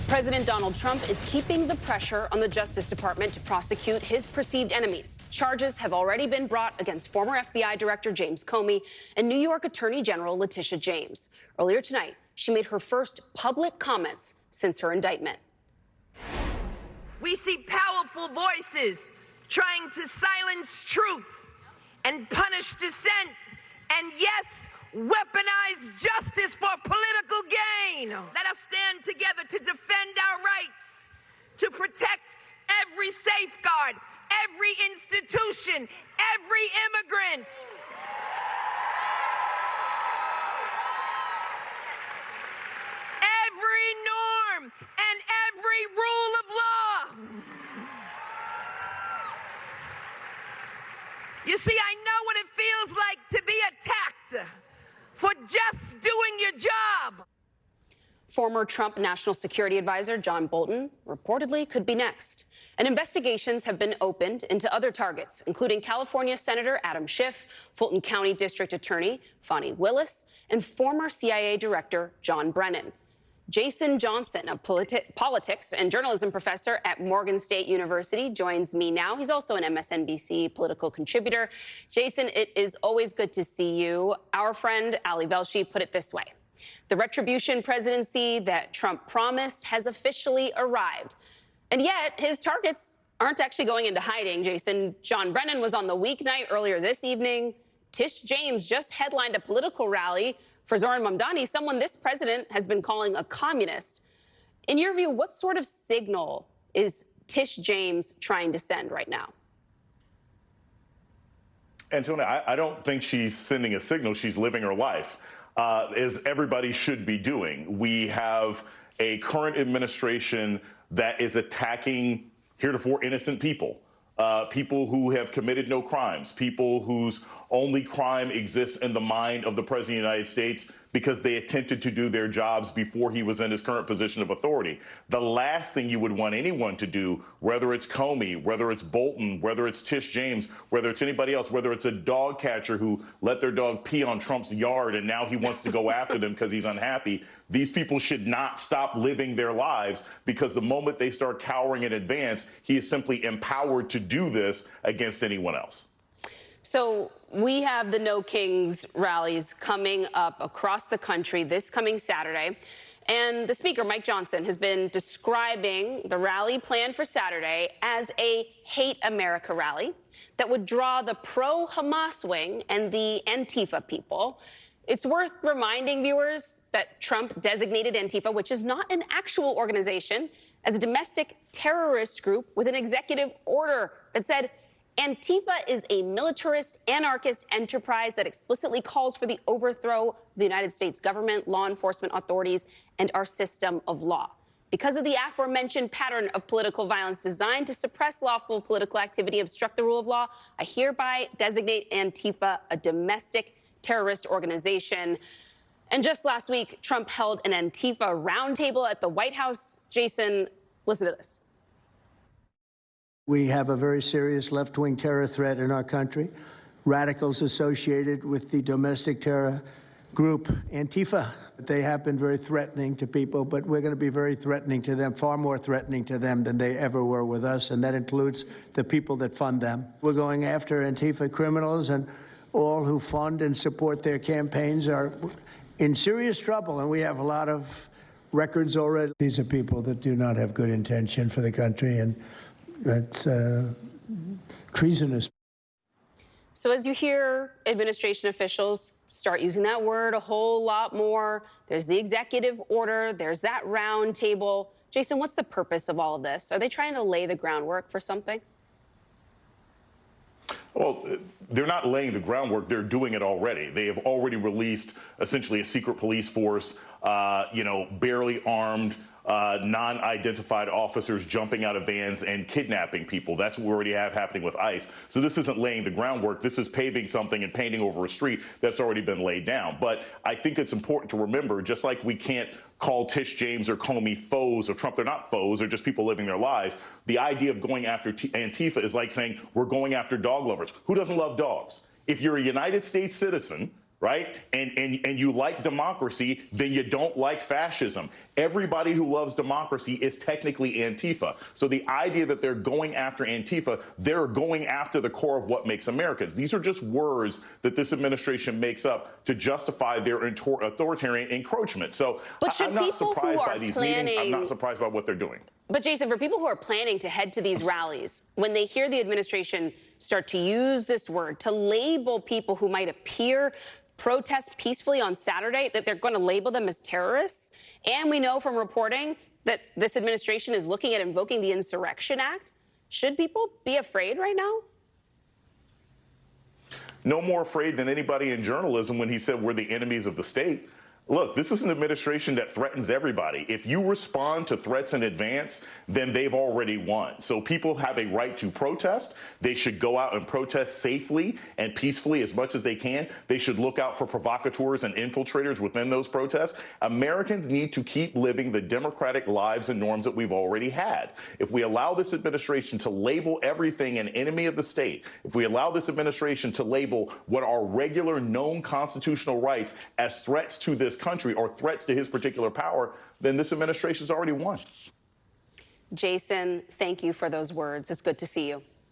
President Donald Trump is keeping the pressure on the Justice Department to prosecute his perceived enemies. Charges have already been brought against former FBI Director James Comey and New York Attorney General Tish James. Earlier tonight, she made her first public comments since her indictment. We see powerful voices trying to silence truth and punish dissent, and yes, weaponize justice for political gain. Let us stand together to defend our rights, to protect every safeguard, every institution, every immigrant. Every norm and every rule of law. You see, I know what it feels like to be attacked for just doing your job. Former Trump National Security Advisor John Bolton reportedly could be next. And investigations have been opened into other targets, including California Senator Adam Schiff, Fulton County District Attorney Fani Willis, and former CIA Director John Brennan. Jason Johnson, a politics and journalism professor at Morgan State University, joins me now. He's also an MSNBC political contributor. Jason, it is always good to see you. Our friend Ali Velshi put it this way: the retribution presidency that Trump promised has officially arrived. And yet his targets aren't actually going into hiding, Jason. John Brennan was on the weeknight earlier this evening. Tish James just headlined a political rally for Zohran Mamdani, someone this president has been calling a communist. In your view, what sort of signal is Tish James trying to send right now? Antonia, I don't think she's sending a signal. She's living her life, as everybody should be doing. We have a current administration that is attacking heretofore innocent people. People who have committed no crimes, people whose only crime exists in the mind of the President of the United States because they attempted to do their jobs before he was in his current position of authority. The last thing you would want anyone to do, whether it's Comey, whether it's Bolton, whether it's Tish James, whether it's anybody else, whether it's a dog catcher who let their dog pee on Trump's yard and now he wants to go after them because he's unhappy, these people should not stop living their lives, because the moment they start cowering in advance, he is simply empowered to do this against anyone else. So we have the No Kings rallies coming up across the country this coming Saturday. And the Speaker, Mike Johnson, has been describing the rally planned for Saturday as a hate America rally that would draw the pro-Hamas wing and the Antifa people. It's worth reminding viewers that Trump designated Antifa, which is not an actual organization, as a domestic terrorist group with an executive order that said Antifa is a militarist, anarchist enterprise that explicitly calls for the overthrow of the United States government, law enforcement authorities, and our system of law. Because of the aforementioned pattern of political violence designed to suppress lawful political activity, obstruct the rule of law, I hereby designate Antifa a domestic terrorist organization. And just last week, Trump held an Antifa roundtable at the White House. Jason, listen to this. We have a very serious left-wing terror threat in our country. Radicals associated with the domestic terror group Antifa. They have been very threatening to people, but we're going to be very threatening to them, far more threatening to them than they ever were with us, and that includes the people that fund them. We're going after Antifa criminals, and all who fund and support their campaigns are in serious trouble, and we have a lot of records already. These are people that do not have good intention for the country, and that's treasonous. So as you hear administration officials start using that word a whole lot more, there's the executive order, there's that round table. Jason, what's the purpose of all of this? Are they trying to lay the groundwork for something? Well, they're not laying the groundwork. They're doing it already. They have already released essentially a secret police force, barely armed, non-identified officers jumping out of vans and kidnapping people. That's what we already have happening with ICE. So this isn't laying the groundwork. This is paving something and painting over a street that's already been laid down. But I think it's important to remember, just like we can't call Tish James or Comey foes of Trump, they're not foes, they're just people living their lives. The idea of going after Antifa is like saying we're going after dog lovers. Who doesn't love dogs? If you're a United States citizen, right? And you like democracy, then you don't like fascism. Everybody who loves democracy is technically Antifa. So the idea that they're going after Antifa, they're going after the core of what makes Americans. These are just words that this administration makes up to justify their authoritarian encroachment. So I'm not surprised by these meetings. I'm not surprised by what they're doing. But Jason, for people who are planning to head to these rallies, when they hear the administration start to use this word to label people who might appear protest peacefully on Saturday, that they're going to label them as terrorists. And we know from reporting that this administration is looking at invoking the Insurrection Act. Should people be afraid right now? No more afraid than anybody in journalism when he said we're the enemies of the state. Look, this is an administration that threatens everybody. If you respond to threats in advance, then they've already won. So people have a right to protest. They should go out and protest safely and peacefully as much as they can. They should look out for provocateurs and infiltrators within those protests. Americans need to keep living the democratic lives and norms that we've already had. If we allow this administration to label everything an enemy of the state, if we allow this administration to label what are regular known constitutional rights as threats to this country or threats to his particular power, then this administration's already won. Jason, thank you for those words. It's good to see you.